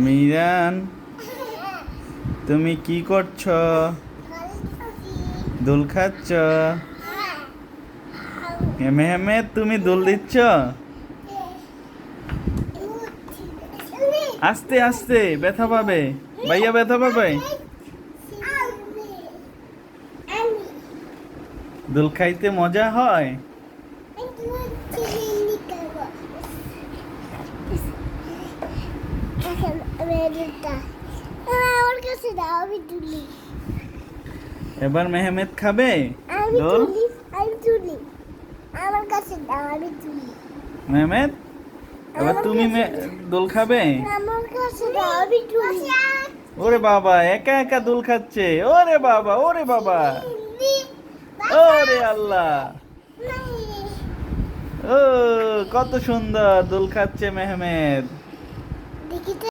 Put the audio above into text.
মিরান, তুমি কি করছো? দোল খাচ্ছ? মেহমেদ, তুমি দোল দিচ্ছ? আস্তে আস্তে, ব্যথা পাবে। ভাইয়া ব্যথা পাবে। দোল খাইতে মজা হয়। এবার মেহমেদ খাবে দোল। মেহমেদ, এবার তুমি দোল খাবে। ওরে বাবা, একা একা দোল খাচ্ছে। ওরে বাবা, ওরে বাবা, ওরে আল্লাহ। ও, কত সুন্দর দোল খাচ্ছে মেহমেদ।